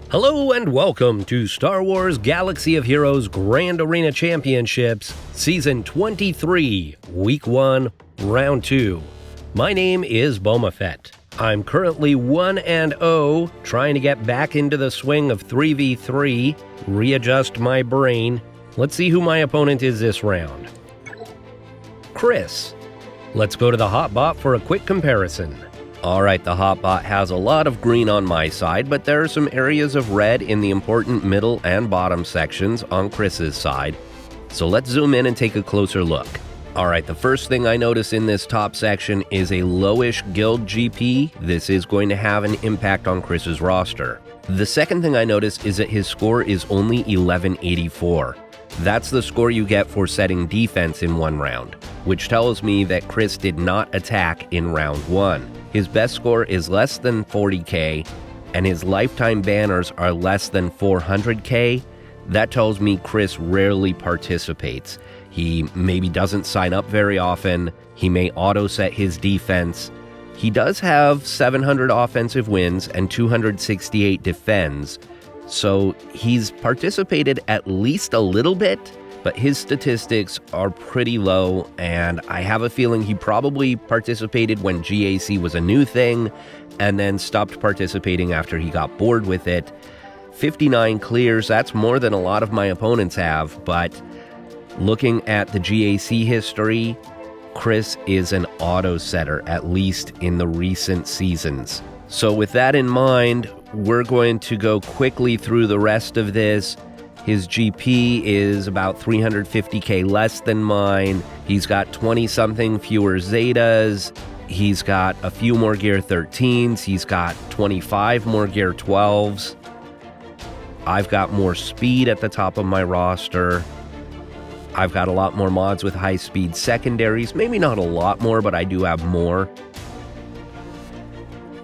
Hello and welcome to Star Wars Galaxy of Heroes Grand Arena Championships, Season 23, Week 1, Round 2. My name is Boma Fett. I'm currently 1-0, trying to get back into the swing of 3v3, readjust my brain. Let's see who my opponent is this round. Chris. Let's go to the hotbot for a quick comparison. Alright, the hotbot has a lot of green on my side, but there are some areas of red in the important middle and bottom sections on Chris's side. So let's zoom in and take a closer look. Alright, the first thing I notice in this top section is a lowish guild GP. This is going to have an impact on Chris's roster. The second thing I notice is that his score is only 1184. That's the score you get for setting defense in one round, which tells me that Chris did not attack in round 1. His best score is less than 40k, and his lifetime banners are less than 400k. That tells me Chris rarely participates. He maybe doesn't sign up very often. He may auto-set his defense. He does have 700 offensive wins and 268 defends, so he's participated at least a little bit, but his statistics are pretty low, and I have a feeling he probably participated when GAC was a new thing, and then stopped participating after he got bored with it. 59 clears, that's more than a lot of my opponents have, but looking at the GAC history, Chris is an auto-setter, at least in the recent seasons. So with that in mind, we're going to go quickly through the rest of this. His GP is about 350k less than mine. He's got 20-something fewer Zetas. He's got a few more Gear 13s. He's got 25 more Gear 12s. I've got more speed at the top of my roster. I've got a lot more mods with high-speed secondaries. Maybe not a lot more, but I do have more.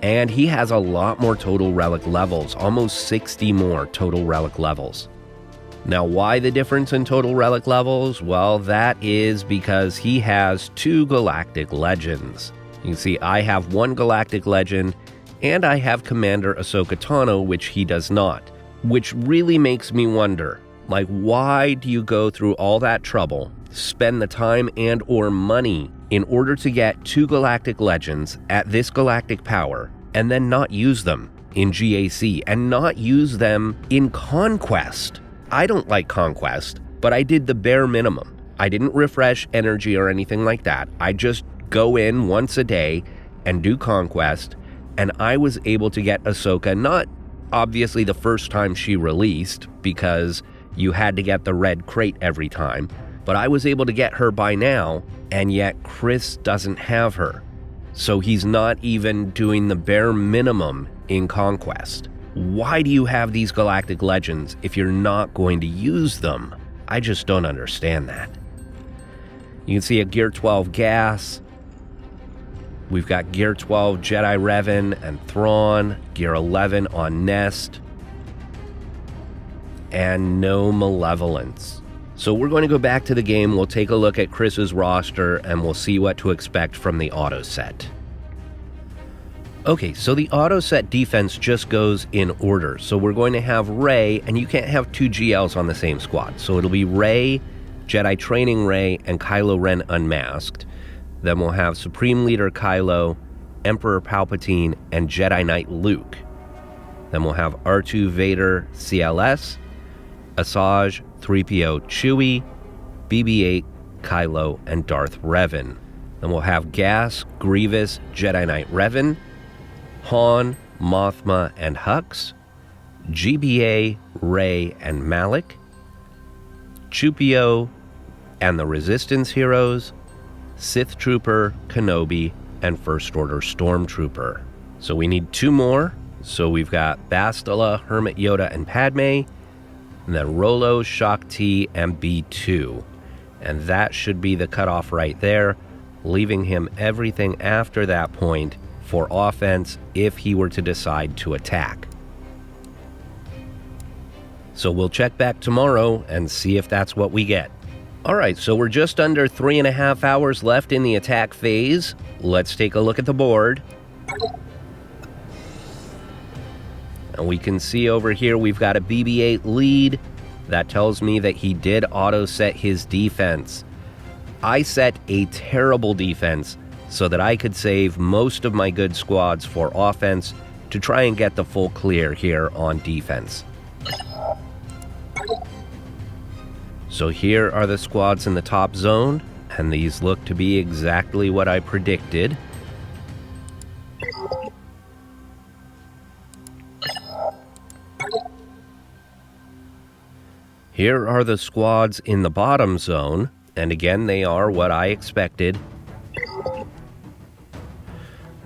And he has a lot more total relic levels, almost 60 more total relic levels. Now, why the difference in total relic levels? Well, that is because he has 2 galactic legends. You can see I have 1 galactic legend, and I have Commander Ahsoka Tano, which he does not. Which really makes me wonder, like, why do you go through all that trouble, spend the time and or money in order to get 2 galactic legends at this galactic power, and then not use them in GAC, and not use them in Conquest? I don't like Conquest, but I did the bare minimum. I didn't refresh energy or anything like that. I just go in once a day and do Conquest, and I was able to get Ahsoka, not obviously the first time she released, because you had to get the red crate every time, but I was able to get her by now, and yet Chris doesn't have her. So he's not even doing the bare minimum in Conquest. Why do you have these galactic legends if you're not going to use them? I just don't understand that. You can see a Gear 12 Gas. We've got Gear 12 Jedi Revan and Thrawn, Gear 11 on Nest, and no Malevolence. So we're going to go back to the game, we'll take a look at Chris's roster, and we'll see what to expect from the auto set. Okay, so the auto set defense just goes in order. So we're going to have Rey, and you can't have 2 GLs on the same squad. So it'll be Rey, Jedi Training Rey, and Kylo Ren Unmasked. Then we'll have Supreme Leader Kylo, Emperor Palpatine, and Jedi Knight Luke. Then we'll have R2 Vader CLS, Asajj 3PO Chewie, BB-8 Kylo, and Darth Revan. Then we'll have Gas, Grievous, Jedi Knight Revan, Han, Mothma, and Hux, GBA, Rey, and Malik, Chupio, and the Resistance Heroes, Sith Trooper, Kenobi, and First Order Stormtrooper. So we need 2 more. So we've got Bastila, Hermit Yoda, and Padme, and then Rolo, Shaak Ti, and B2. And that should be the cutoff right there, leaving him everything after that point for offense if he were to decide to attack. So we'll check back tomorrow and see if that's what we get. Alright, so we're just under 3.5 hours left in the attack phase. Let's take a look at the board. And we can see over here we've got a BB-8 lead. That tells me that he did auto-set his defense. I set a terrible defense so that I could save most of my good squads for offense to try and get the full clear here on defense. So here are the squads in the top zone, and these look to be exactly what I predicted. Here are the squads in the bottom zone, and again, they are what I expected.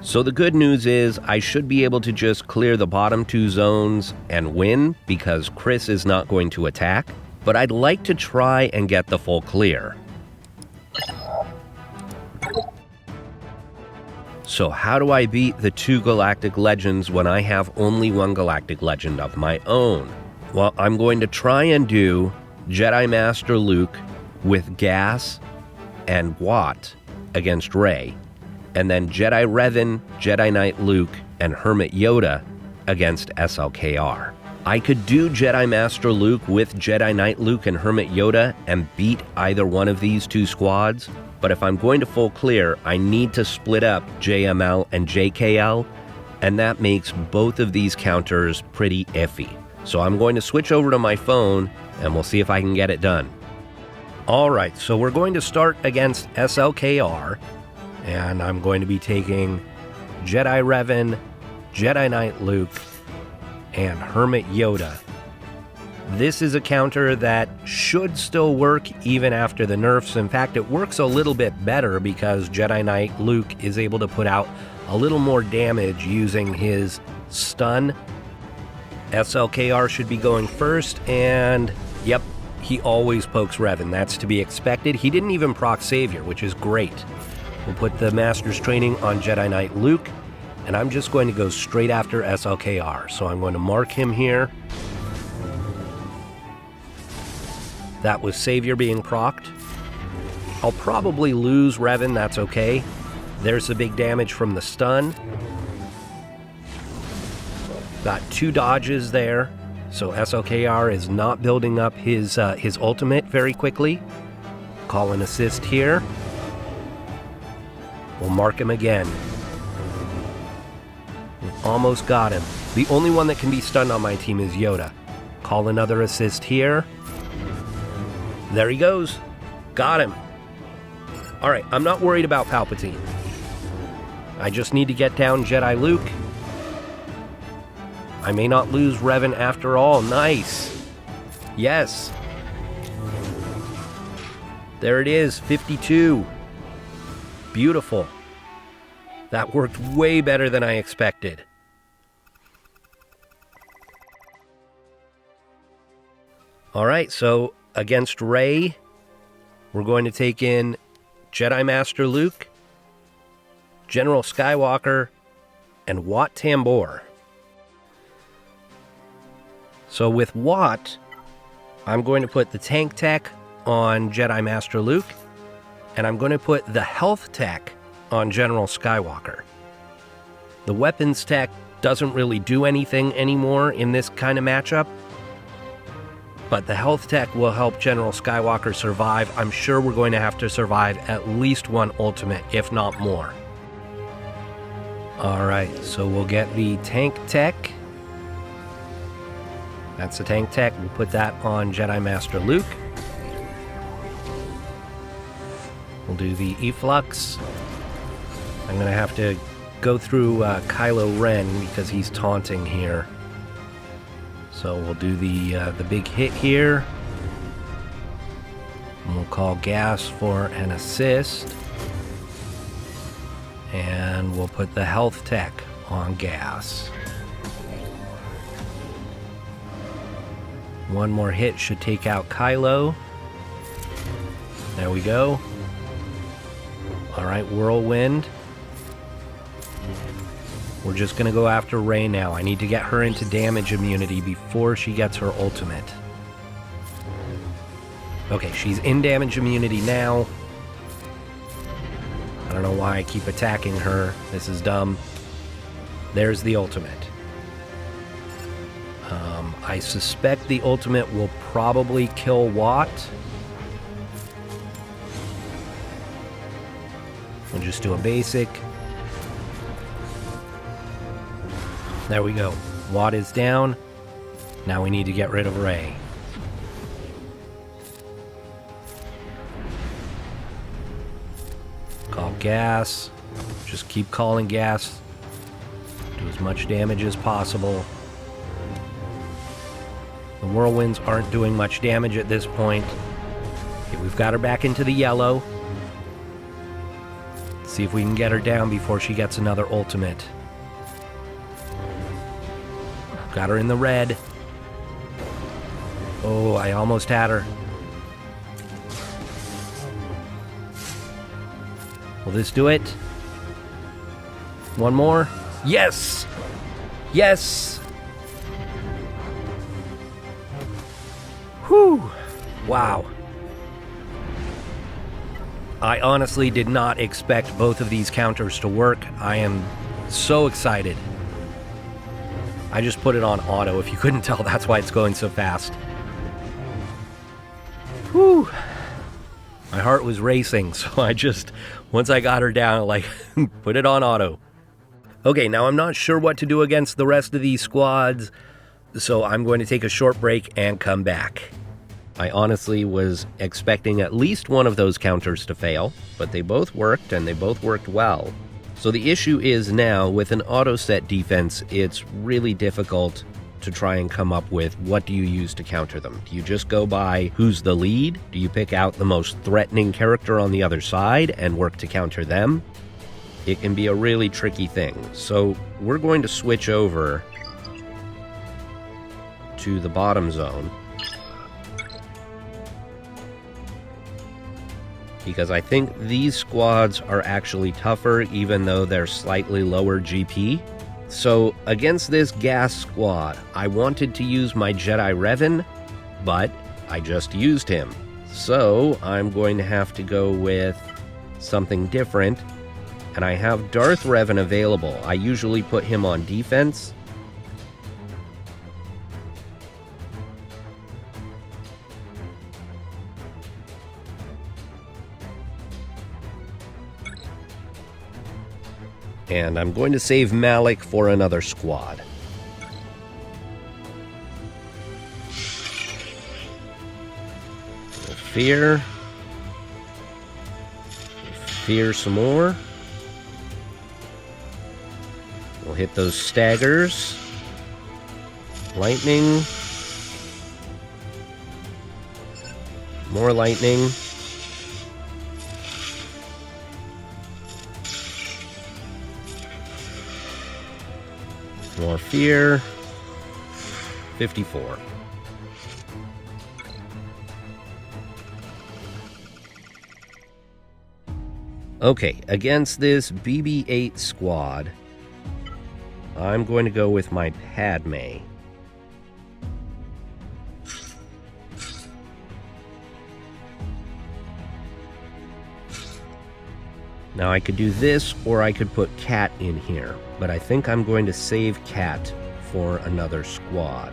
So the good news is I should be able to just clear the bottom two zones and win because Chris is not going to attack, but I'd like to try and get the full clear. So how do I beat the 2 Galactic Legends when I have only 1 Galactic Legend of my own? Well, I'm going to try and do Jedi Master Luke with Gas and Watt against Rey, and then Jedi Revan, Jedi Knight Luke, and Hermit Yoda against SLKR. I could do Jedi Master Luke with Jedi Knight Luke and Hermit Yoda and beat either one of these 2 squads, but if I'm going to full clear, I need to split up JML and JKL, and that makes both of these counters pretty iffy. So I'm going to switch over to my phone, and we'll see if I can get it done. Alright, so we're going to start against SLKR, and I'm going to be taking Jedi Revan, Jedi Knight Luke, and Hermit Yoda. This is a counter that should still work even after the nerfs. In fact, it works a little bit better because Jedi Knight Luke is able to put out a little more damage using his stun. SLKR should be going first, and yep, he always pokes Revan. That's to be expected. He didn't even proc Savior, which is great. We'll put the Master's Training on Jedi Knight Luke, and I'm just going to go straight after SLKR. So I'm going to mark him here. That was Savior being procced. I'll probably lose Revan, that's okay. There's the big damage from the stun. Got 2 dodges there, so SLKR is not building up his ultimate very quickly. Call an assist here. We'll mark him again. We almost got him. The only one that can be stunned on my team is Yoda. Call another assist here. There he goes. Got him. Alright, I'm not worried about Palpatine. I just need to get down Jedi Luke. I may not lose Revan after all. Nice. Yes. There it is, 52. Beautiful. That worked way better than I expected. Alright, so against Rey, we're going to take in Jedi Master Luke, General Skywalker, and Wat Tambor. So with Wat, I'm going to put the tank tech on Jedi Master Luke, and I'm going to put the health tech on General Skywalker. The weapons tech doesn't really do anything anymore in this kind of matchup, but the health tech will help General Skywalker survive. I'm sure we're going to have to survive at least 1 ultimate, if not more. Alright, so we'll get the tank tech. That's the tank tech. We'll put that on Jedi Master Luke. We'll do the efflux. I'm going to have to go through Kylo Ren because he's taunting here. So we'll do the big hit here. And we'll call Gas for an assist. And we'll put the health tech on Gas. 1 more hit should take out Kylo. There we go. Alright, Whirlwind. We're just going to go after Rey now. I need to get her into damage immunity before she gets her ultimate. Okay, she's in damage immunity now. I don't know why I keep attacking her. This is dumb. There's the ultimate. I suspect the ultimate will probably kill Watt. We'll just do a basic. There we go. Watt is down. Now we need to get rid of Ray. Call gas. Just keep calling gas. Do as much damage as possible. The whirlwinds aren't doing much damage at this point. Okay, we've got her back into the yellow. Let's see if we can get her down before she gets another ultimate. Got her in the red. Oh, I almost had her. Will this do it? One more? Yes! Yes! Whew! Wow. I honestly did not expect both of these counters to work. I am so excited. I just put it on auto. If you couldn't tell, that's why it's going so fast. Whew. My heart was racing, so I just, once I got her down, like, put it on auto. Okay, now I'm not sure what to do against the rest of these squads, so I'm going to take a short break and come back. I honestly was expecting at least one of those counters to fail, but they both worked, and they both worked well. So the issue is now, with an auto-set defense, it's really difficult to try and come up with what do you use to counter them. Do you just go by who's the lead? Do you pick out the most threatening character on the other side and work to counter them? It can be a really tricky thing. So we're going to switch over to the bottom zone, because I think these squads are actually tougher even though they're slightly lower GP. So against this gas squad, I wanted to use my Jedi Revan, but I just used him. So I'm going to have to go with something different, and I have Darth Revan available. I usually put him on defense. And I'm going to save Malik for another squad. Fear. Fear some more. We'll hit those staggers. Lightning. More lightning. More fear. 54. Okay, against this BB-8 squad, I'm going to go with my Padme. Now I could do this, or I could put Cat in here, but I think I'm going to save Cat for another squad.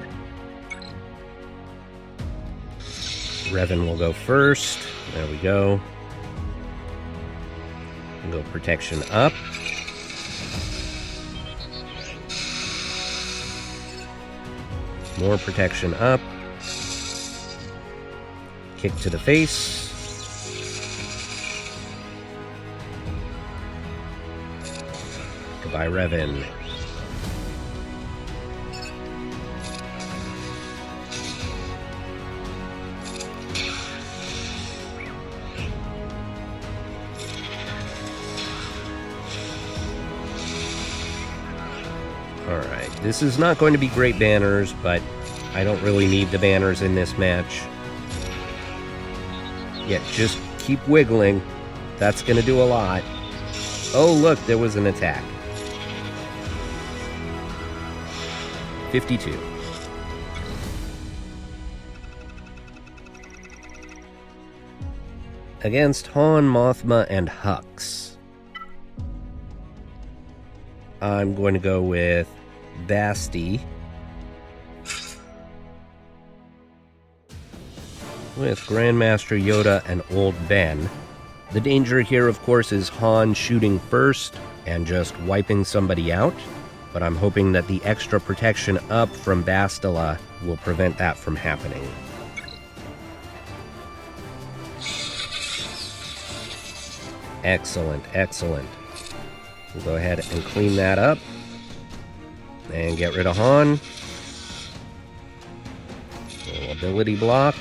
Revan will go first. There we go. We'll go protection up. More protection up. Kick to the face. Goodbye, Revan. Alright, this is not going to be great banners, but I don't really need the banners in this match. Yeah, just keep wiggling. That's going to do a lot. Oh, look, there was an attack. 52. Against Han, Mothma, and Hux, I'm going to go with Basti. with Grandmaster Yoda and Old Ben. The danger here, of course, is Han shooting first and just wiping somebody out, but I'm hoping that the extra protection up from Bastila will prevent that from happening. Excellent, excellent. We'll go ahead and clean that up and get rid of Han. Little ability block.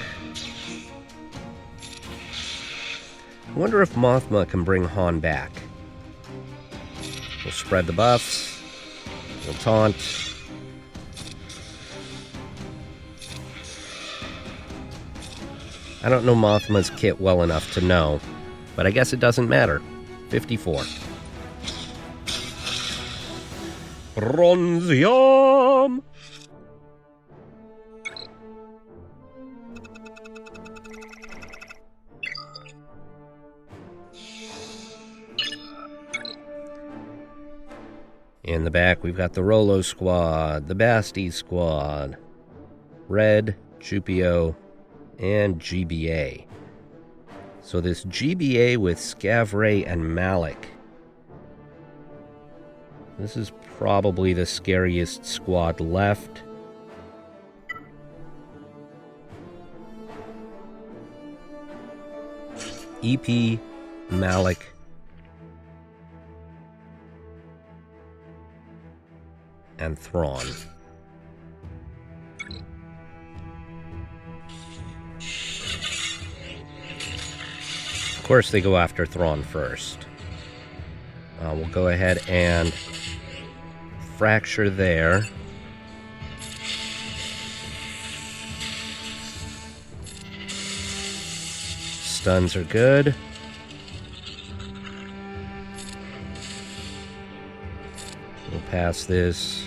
I wonder if Mothma can bring Han back. We'll spread the buffs. We'll taunt. I don't know Mothma's kit well enough to know, but I guess it doesn't matter. 54. Bronzium! In the back, we've got the Rolo Squad, the Basti Squad, Red, Chupio, and GBA. So this GBA with Scavray and Malik. This is probably the scariest squad left. EP, Malik, and Thrawn. Of course, they go after Thrawn first. We'll go ahead and fracture there. Stuns are good. We'll pass this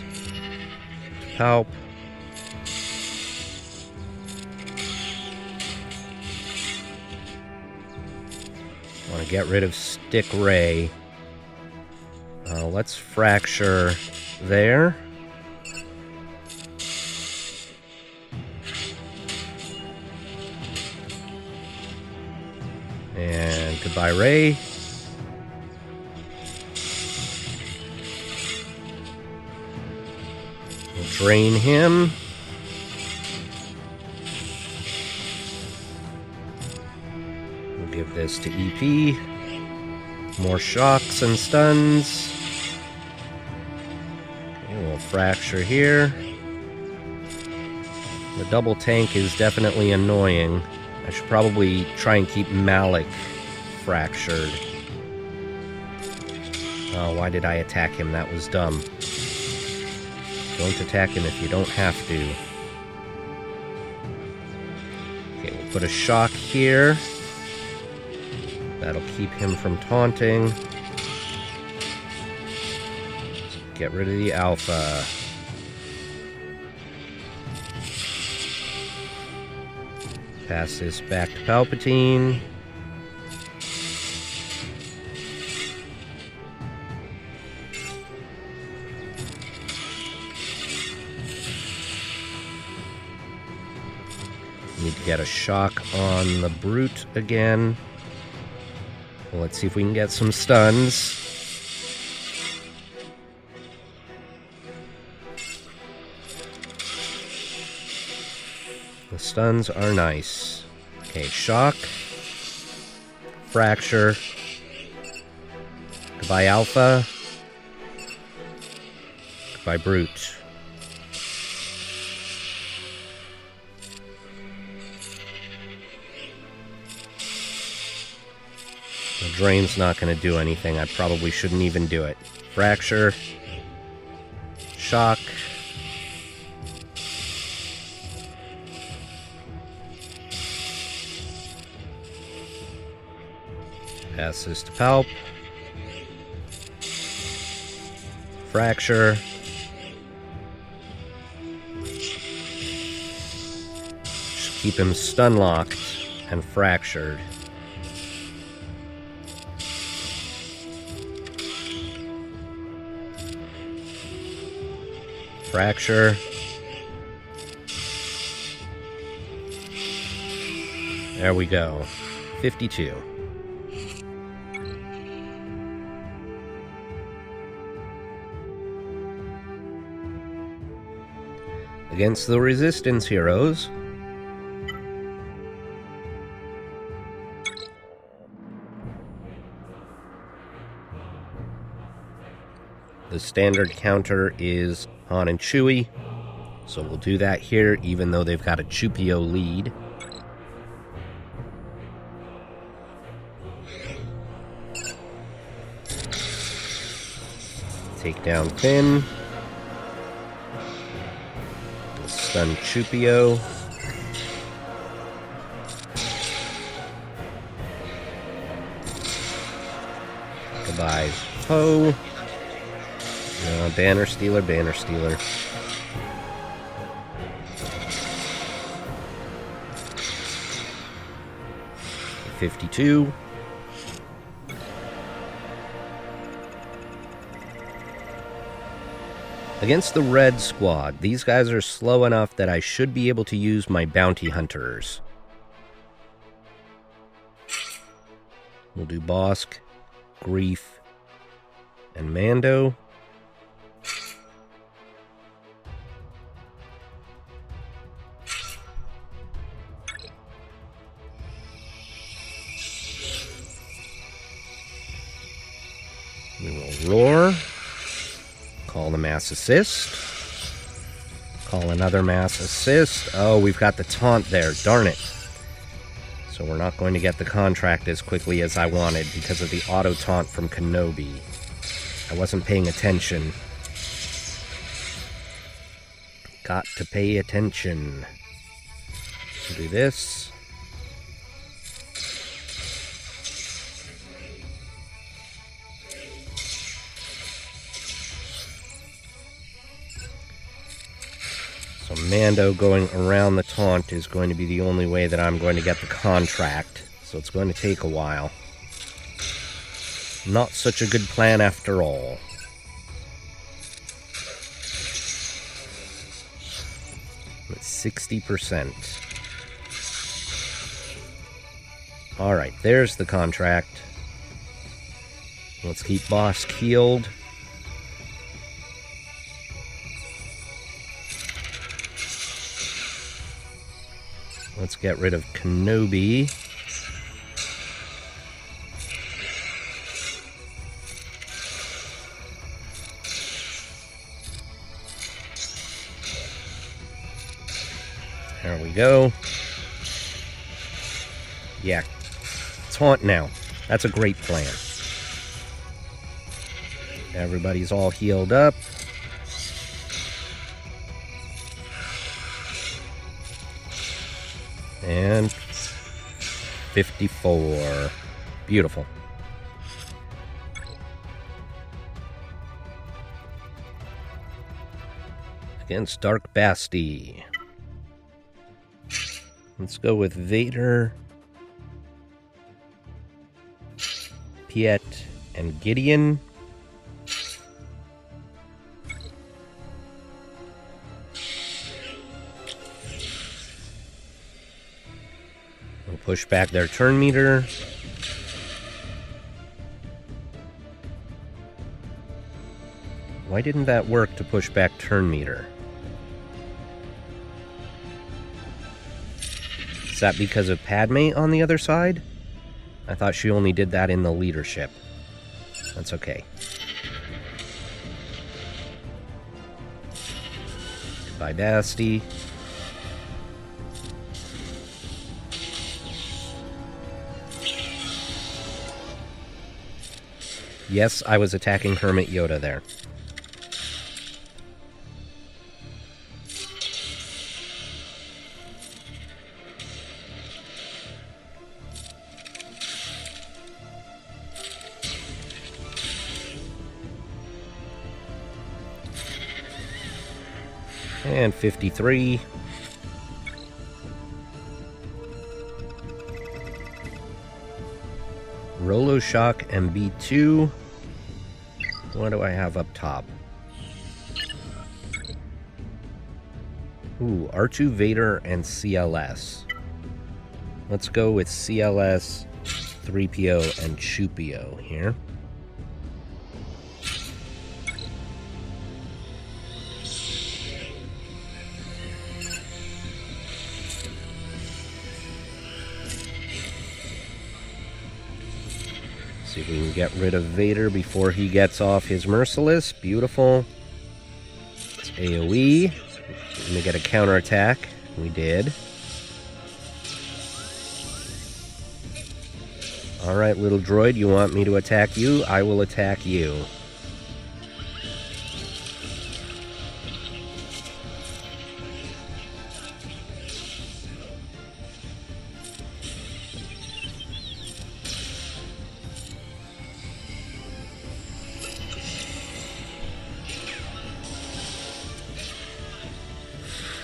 to Palp. Want to get rid of Stick Ray. Let's fracture there. And goodbye, Ray. We'll drain him. We'll give this to EP. More shocks and stuns. Okay, we'll fracture here. The double tank is definitely annoying. I should probably try and keep Malik fractured. Oh, why did I attack him? That was dumb. Don't attack him if you don't have to. Okay, we'll put a shock here. That'll keep him from taunting. Get rid of the alpha. Pass this back to Palpatine. Need to get a shock on the Brute again. Well, let's see if we can get some stuns. The stuns are nice. Okay, shock. Fracture. Goodbye, Alpha. Goodbye, Brute. The drain's not going to do anything. I probably shouldn't even do it. Fracture. Shock. Pass this to Palp. Fracture. Just keep him stun locked and fractured. Fracture. There we go. 52. Against the Resistance heroes, the standard counter is Han and Chewie, so we'll do that here, even though they've got a Chupio lead. Take down Finn. Stun Chupio. Goodbye, Poe. Banner Stealer, Banner Stealer. $52. Against the red squad, these guys are slow enough that I should be able to use my bounty hunters. We'll do Bosk, Greef, and Mando. We will roar. Call the mass assist. Call another mass assist. Oh, we've got the taunt there. Darn it. So we're not going to get the contract as quickly as I wanted because of the auto taunt from Kenobi. I wasn't paying attention. Got to pay attention. Do this. So Mando going around the taunt is going to be the only way that I'm going to get the contract. So it's going to take a while. Not such a good plan after all. At 60%. Alright, there's the contract. Let's keep Bosk healed. Let's get rid of Kenobi. There we go. Yeah. Taunt now. That's a great plan. Everybody's all healed up. And 54. Beautiful. Against Dark Basti. Let's go with Vader, Piet, and Gideon. We'll push back their turn meter. Why didn't that work to push back turn meter? Is that because of Padme on the other side? I thought she only did that in the leadership. That's okay. Goodbye, Basti. Yes, I was attacking Hermit Yoda there. And 53. Rolo Shock and B2. What do I have up top? Ooh, R2 Vader and CLS. Let's go with CLS, 3PO, and Chupio here. See if we can get rid of Vader before he gets off his Merciless. Beautiful. It's AoE. Let me get a counterattack. We did. Alright, little droid, you want me to attack you? I will attack you.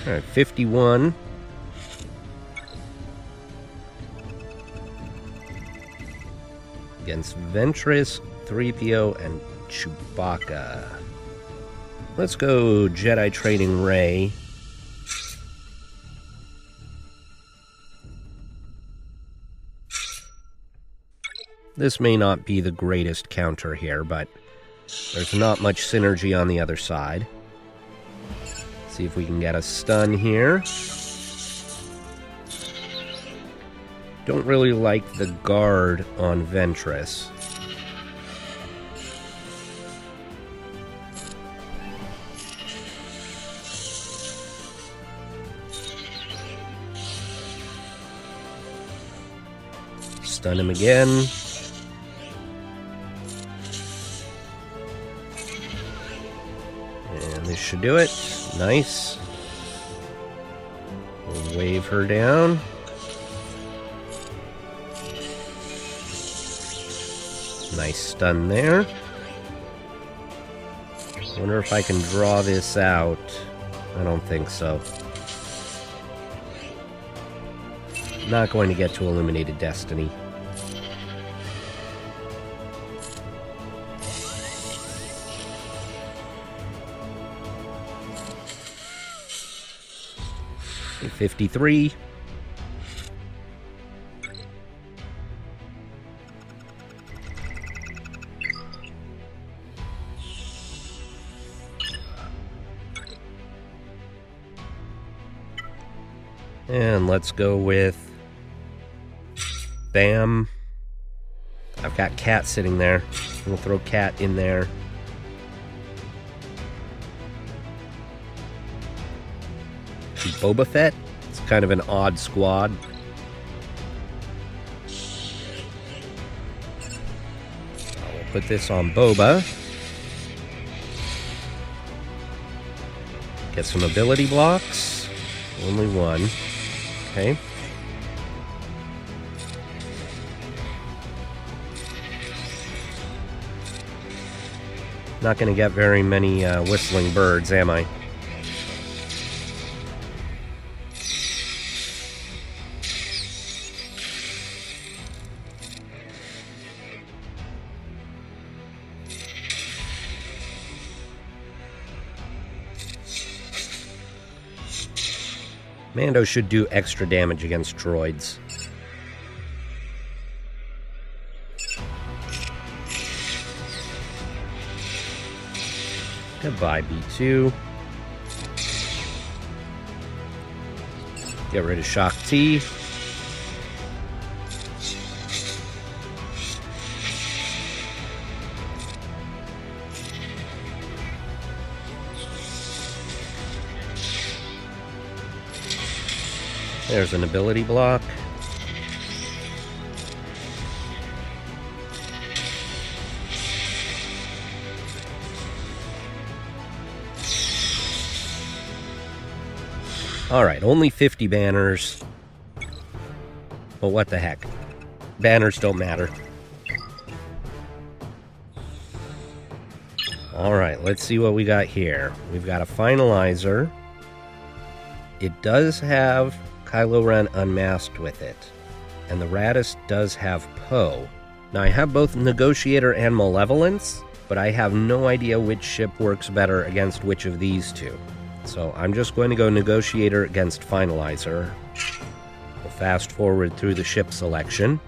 Alright, 51. Against Ventress, 3PO, and Chewbacca. Let's go Jedi Training Ray. This may not be the greatest counter here, but there's not much synergy on the other side. See if we can get a stun here. Don't really like the guard on Ventress. Stun him again. And this should do it. Nice. We'll wave her down. Nice stun there. Wonder if I can draw this out. I don't think so. Not going to get to Illuminated Destiny. Okay, 53. And let's go with Bam. I've got Cat sitting there. We'll throw Cat in there. Boba Fett. It's kind of an odd squad. We'll put this on Boba. Get some ability blocks. Only one. Okay. Not going to get very many whistling birds, am I? Mando should do extra damage against droids. Goodbye, B2. Get rid of Shock T. There's an ability block. Alright, only 50 banners. But what the heck? Banners don't matter. Alright, let's see what we got here. We've got a Finalizer. It does have Kylo Ren unmasked with it. And the Raddus does have Poe. Now I have both Negotiator and Malevolence, but I have no idea which ship works better against which of these two. So I'm just going to go Negotiator against Finalizer. We'll fast forward through the ship selection.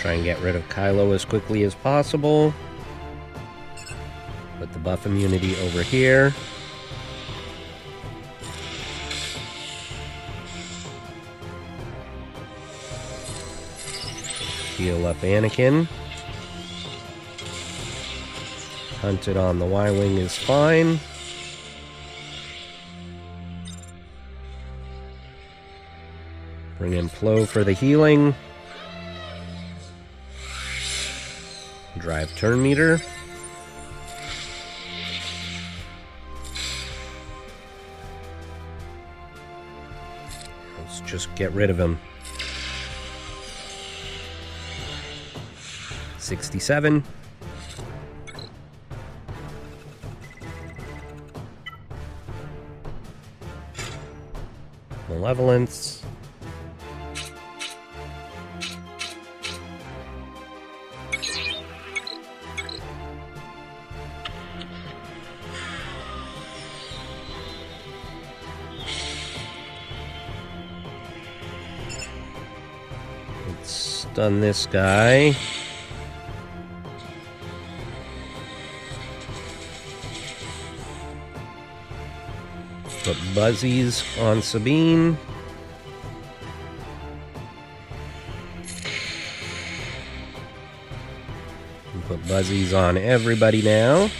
Try and get rid of Kylo as quickly as possible. Put the buff immunity over here. Heal up Anakin. Hunted on the Y-Wing is fine. Bring in Plo for the healing. Drive turn meter. Let's just get rid of him. 67. Malevolence. Let's stun this guy. Put Buzzies on Sabine. And put Buzzies on everybody now.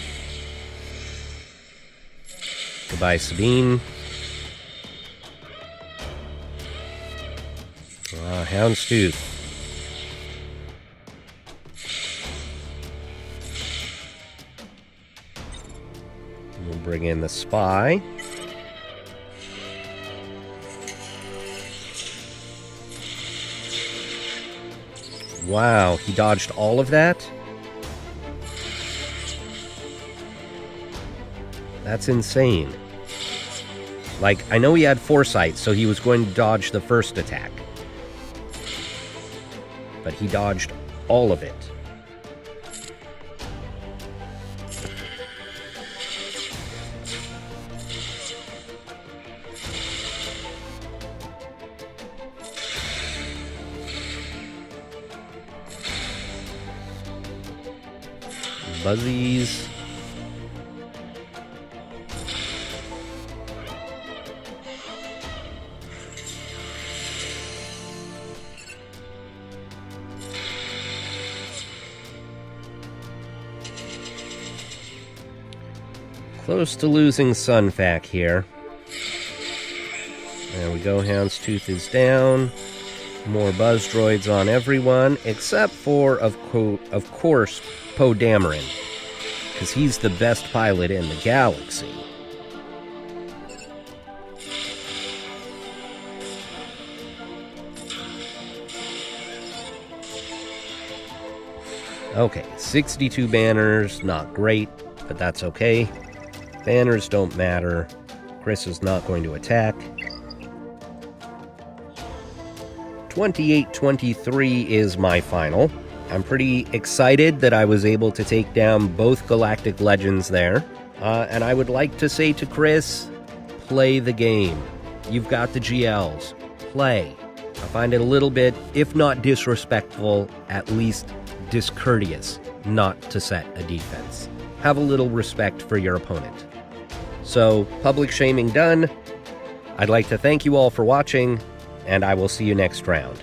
Goodbye, Sabine. Houndstooth. We'll bring in the Spy. Wow, he dodged all of that? That's insane. Like, I know he had foresight, so he was going to dodge the first attack. But he dodged all of it. Buzzies. Close to losing Sunfac here. There we go, Houndstooth is down. More Buzz Droids on everyone, except for, of course, Poe Dameron, because he's the best pilot in the galaxy. Okay, 62 banners, not great, but that's okay. Banners don't matter. Chris is not going to attack. 28-23 is my final. I'm pretty excited that I was able to take down both Galactic Legends there. And I would like to say to Chris, play the game. You've got the GLs. Play. I find it a little bit, if not disrespectful, at least discourteous not to set a defense. Have a little respect for your opponent. So, public shaming done. I'd like to thank you all for watching, and I will see you next round.